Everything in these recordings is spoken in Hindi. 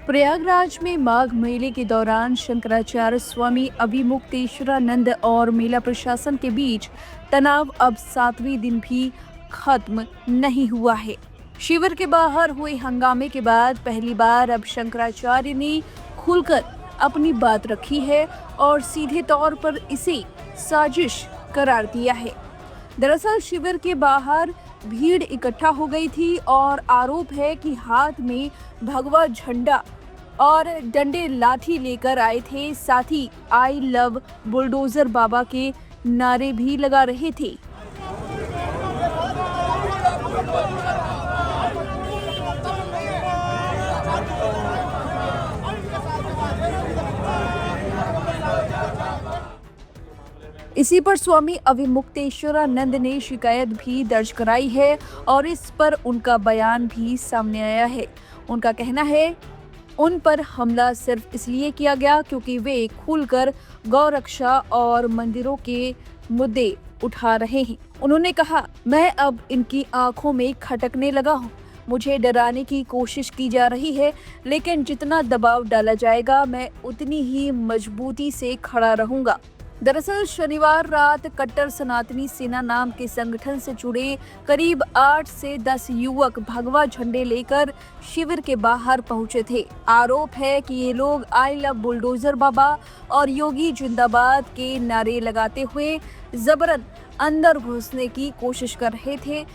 प्रयागराज में माघ मेले के दौरान शंकराचार्य स्वामी अभिमुक्तेश्वरानंद और मेला प्रशासन के बीच तनाव अब 7वें दिन भी खत्म नहीं हुआ है। शिविर के बाहर हुए हंगामे के बाद पहली बार अब शंकराचार्य ने खुलकर अपनी बात रखी है और सीधे तौर पर इसे साजिश करार दिया है। दरअसल शिविर के बाहर भीड़ इकट्ठा हो गई थी और आरोप है कि हाथ में भगवा झंडा और डंडे लाठी लेकर आए थे। साथ ही आई लव बुलडोजर बाबा के नारे भी लगा रहे थे। इसी पर स्वामी अभिमुक्तेश्वरानंद ने शिकायत भी दर्ज कराई है और इस पर उनका बयान भी सामने आया है। उनका कहना है उन पर हमला सिर्फ इसलिए किया गया क्योंकि वे खुलकर गौ रक्षा और मंदिरों के मुद्दे उठा रहे हैं। उन्होंने कहा, मैं अब इनकी आंखों में खटकने लगा हूँ। मुझे डराने की कोशिश की जा रही है, लेकिन जितना दबाव डाला जाएगा मैं उतनी ही मजबूती से खड़ा रहूंगा। दरअसल शनिवार रात कट्टर सनातनी सेना नाम के संगठन से जुड़े करीब 8 से 10 युवक भगवा झंडे लेकर शिविर के बाहर पहुंचे थे। आरोप है कि ये लोग आई लव बुलडोजर बाबा और योगी जिंदाबाद के नारे लगाते हुए जबरन अंदर घुसने की कोशिश कर रहे थे।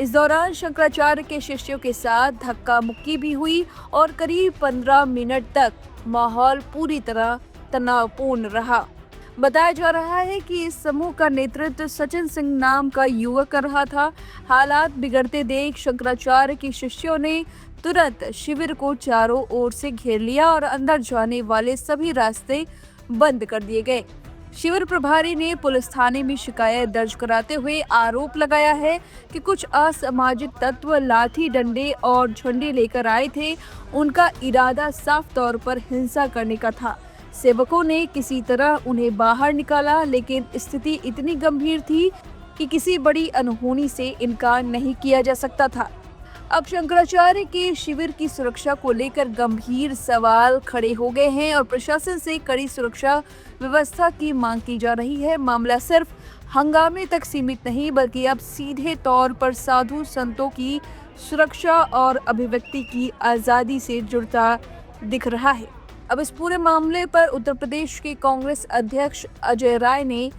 इस दौरान शंकराचार्य के शिष्यों के साथ धक्का मुक्की भी हुई और करीब 15 मिनट तक माहौल पूरी तरह तनावपूर्ण रहा। बताया जा रहा है कि इस समूह का नेतृत्व सचिन सिंह नाम का युवक कर रहा था। हालात बिगड़ते देख शंकराचार्य के शिष्यों ने तुरंत शिविर को चारों ओर से घेर लिया और अंदर जाने वाले सभी रास्ते बंद कर दिए गए। शिविर प्रभारी ने पुलिस थाने में शिकायत दर्ज कराते हुए आरोप लगाया है कि कुछ असामाजिक तत्व लाठी डंडे और झंडे लेकर आए थे। उनका इरादा साफ तौर पर हिंसा करने का था। सेवकों ने किसी तरह उन्हें बाहर निकाला, लेकिन स्थिति इतनी गंभीर थी कि किसी बड़ी अनहोनी से इनकार नहीं किया जा सकता था। अब शंकराचार्य के शिविर की सुरक्षा को लेकर गंभीर सवाल खड़े हो गए हैं और प्रशासन से कड़ी सुरक्षा व्यवस्था की मांग की जा रही है। मामला सिर्फ हंगामे तक सीमित नहीं, बल्कि अब सीधे तौर पर साधु संतों की सुरक्षा और अभिव्यक्ति की आज़ादी से जुड़ता दिख रहा है। अब इस पूरे मामले पर उत्तर प्रदेश के कांग्रेस अध्यक्ष अजय राय ने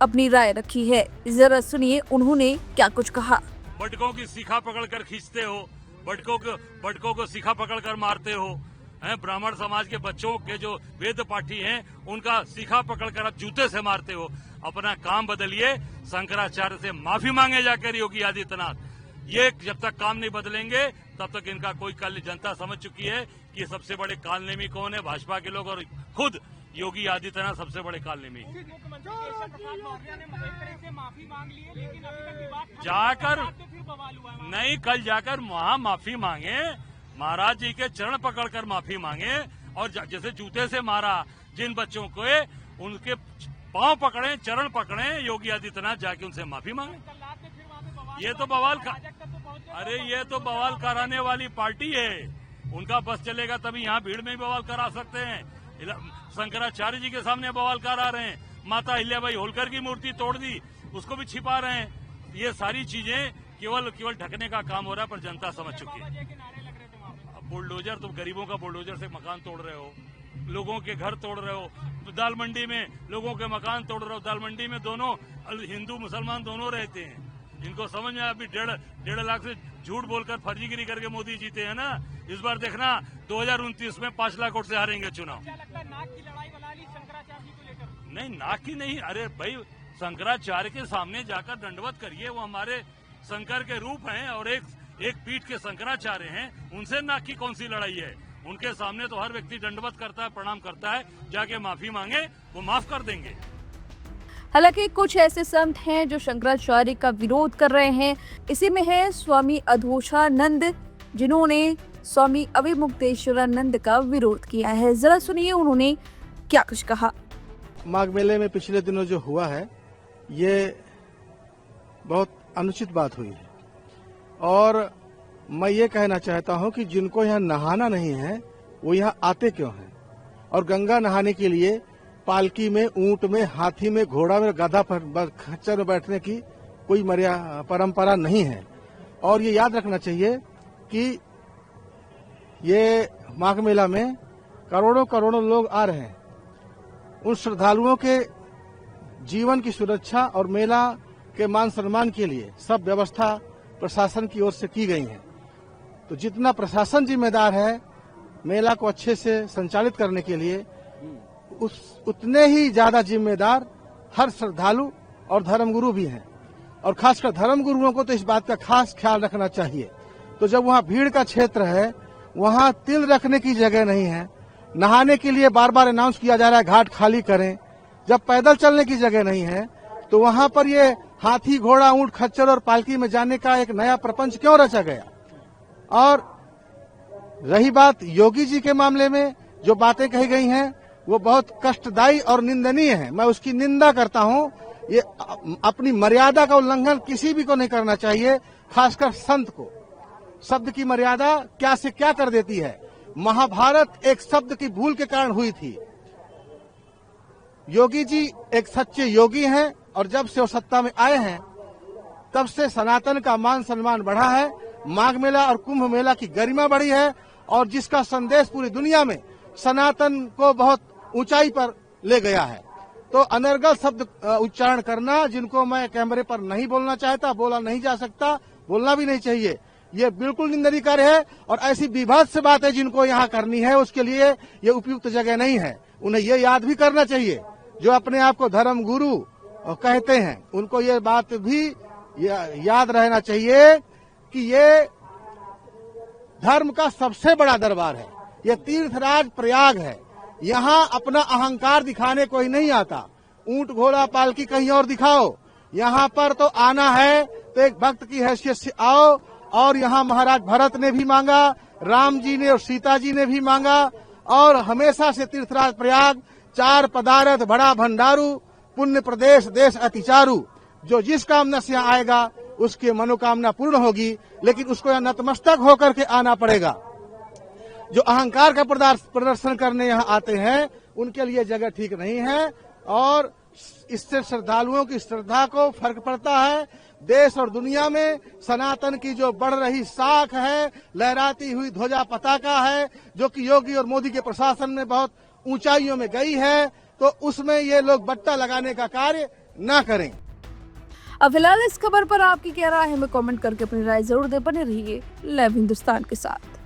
अपनी राय रखी है। जरा सुनिए उन्होंने क्या कुछ कहा। बटकों की शिखा पकड़कर खींचते हो, बटकों को शिखा पकड़कर मारते हो, ब्राह्मण समाज के बच्चों के जो वेद पाठी हैं उनका शिखा पकड़कर आप जूते से मारते हो। अपना काम बदलिए, शंकराचार्य से माफी मांगे जाकर योगी आदित्यनाथ। ये जब तक काम नहीं बदलेंगे तब तक इनका कोई कल जनता समझ चुकी है कि सबसे बड़े कालनेमी कौन है, भाजपा के लोग और खुद योगी आदित्यनाथ सबसे बड़े कालनेमी। जाकर नहीं, कल जाकर वहाँ माफी मांगे, महाराज जी के चरण पकड़कर माफी मांगे और जैसे जूते से मारा जिन बच्चों को, उनके पांव पकड़े, चरण पकड़े योगी आदित्यनाथ, जाके उनसे माफी मांगे। ये तो बवाल कराने वाली पार्टी है। उनका बस चलेगा तभी यहाँ भीड़ में ही बवाल करा सकते हैं। शंकराचार्य जी के सामने बवाल करा रहे हैं। माता अहिल्याबाई होलकर की मूर्ति तोड़ दी, उसको भी छिपा रहे हैं। ये सारी चीजें केवल ढकने का काम हो रहा है, पर जनता समझ चुकी है। बुलडोजर, तुम गरीबों का बुलडोजर से मकान तोड़ रहे हो, लोगों के घर तोड़ रहे हो, दाल मंडी में लोगों के मकान तोड़ रहे हो। दाल मंडी में दोनों हिंदू मुसलमान दोनों रहते हैं। इनको समझ में अभी 1.5 लाख से झूठ बोलकर फर्जीगिरी करके मोदी जीते हैं ना। इस बार देखना 2029 में 5 लाख वोट से हारेंगे चुनाव। नहीं, नाक की नहीं, अरे भाई शंकराचार्य के सामने जाकर दंडवत करिए। वो हमारे शंकर के रूप हैं और एक पीठ के शंकराचार्य हैं। उनसे नाक की कौन सी लड़ाई है? उनके सामने तो हर व्यक्ति दंडवत करता है, प्रणाम करता है। जाके माफी मांगे, वो माफ कर देंगे। हालांकि कुछ ऐसे संत हैं जो शंकराचार्य का विरोध कर रहे हैं। इसी में है स्वामी अधोषानंद, जिन्होंने स्वामी अभिमुक्तेश्वरानंद का विरोध किया है। जरा सुनिए उन्होंने क्या कुछ कहा। माघ मेले में पिछले दिनों जो हुआ है, ये बहुत अनुचित बात हुई है और मैं ये कहना चाहता हूं कि जिनको यहाँ नहाना नहीं है वो यहाँ आते क्यों हैं, और गंगा नहाने के लिए पालकी में, ऊंट में, हाथी में, घोड़ा में, गधा पर, खच्चर में बैठने की कोई परंपरा नहीं है। और ये याद रखना चाहिए कि ये माघ मेला में करोड़ों करोड़ों लोग आ रहे हैं। उन श्रद्धालुओं के जीवन की सुरक्षा और मेला के मान सम्मान के लिए सब व्यवस्था प्रशासन की ओर से की गई है। तो जितना प्रशासन जिम्मेदार है मेला को अच्छे से संचालित करने के लिए, उतने ही ज्यादा जिम्मेदार हर श्रद्धालु और धर्मगुरु भी हैं। और खासकर धर्मगुरुओं को तो इस बात का खास ख्याल रखना चाहिए। तो जब वहाँ भीड़ का क्षेत्र है, वहाँ तिल रखने की जगह नहीं है, नहाने के लिए बार बार अनाउंस किया जा रहा है घाट खाली करें, जब पैदल चलने की जगह नहीं है, तो वहाँ पर ये हाथी, घोड़ा, ऊंट, खच्चर और पालकी में जाने का एक नया प्रपंच क्यों रचा गया। और रही बात योगी जी के मामले में, जो बातें कही गई हैं वो बहुत कष्टदायी और निंदनीय है। मैं उसकी निंदा करता हूं। ये अपनी मर्यादा का उल्लंघन किसी भी को नहीं करना चाहिए, खासकर संत को। शब्द की मर्यादा क्या से क्या कर देती है। महाभारत एक शब्द की भूल के कारण हुई थी। योगी जी एक सच्चे योगी हैं और जब से वो सत्ता में आए हैं तब से सनातन का मान सम्मान बढ़ा है, माघ मेला और कुंभ मेला की गरिमा बढ़ी है, और जिसका संदेश पूरी दुनिया में सनातन को बहुत ऊंचाई पर ले गया है। तो अनर्गल शब्द उच्चारण करना, जिनको मैं कैमरे पर नहीं बोलना चाहता, बोला नहीं जा सकता, बोलना भी नहीं चाहिए, ये बिल्कुल निंदनीय कार्य है। और ऐसी विभत्स बातें जिनको यहाँ करनी है उसके लिए ये उपयुक्त जगह नहीं है। उन्हें ये याद भी करना चाहिए, जो अपने आप को धर्म गुरु कहते हैं, उनको ये बात भी याद रहना चाहिए कि ये धर्म का सबसे बड़ा दरबार है, ये तीर्थराज प्रयाग है। यहाँ अपना अहंकार दिखाने कोई नहीं आता। ऊंट, घोड़ा, पालकी कहीं और दिखाओ, यहाँ पर तो आना है तो एक भक्त की हैसियत से आओ। और यहाँ महाराज भरत ने भी मांगा, राम जी ने और सीता जी ने भी मांगा, और हमेशा से तीर्थराज प्रयाग चार पदार्थ बड़ा भंडारू, पुण्य प्रदेश देश अतिचारू। जो जिस कामना से यहाँ आएगा उसकी मनोकामना पूर्ण होगी, लेकिन उसको यहाँ नतमस्तक होकर के आना पड़ेगा। जो अहंकार का प्रदर्शन करने यहाँ आते हैं उनके लिए जगह ठीक नहीं है, और इससे श्रद्धालुओं की श्रद्धा को फर्क पड़ता है। देश और दुनिया में सनातन की जो बढ़ रही साख है, लहराती हुई ध्वजा पताका है, जो कि योगी और मोदी के प्रशासन में बहुत ऊंचाइयों में गई है, तो उसमें ये लोग बट्टा लगाने का कार्य न करें। अब फिलहाल इस खबर पर आपकी क्या राय है, हमें कमेंट करके अपनी राय जरूर दें। बने रहिए लाइव हिंदुस्तान के साथ।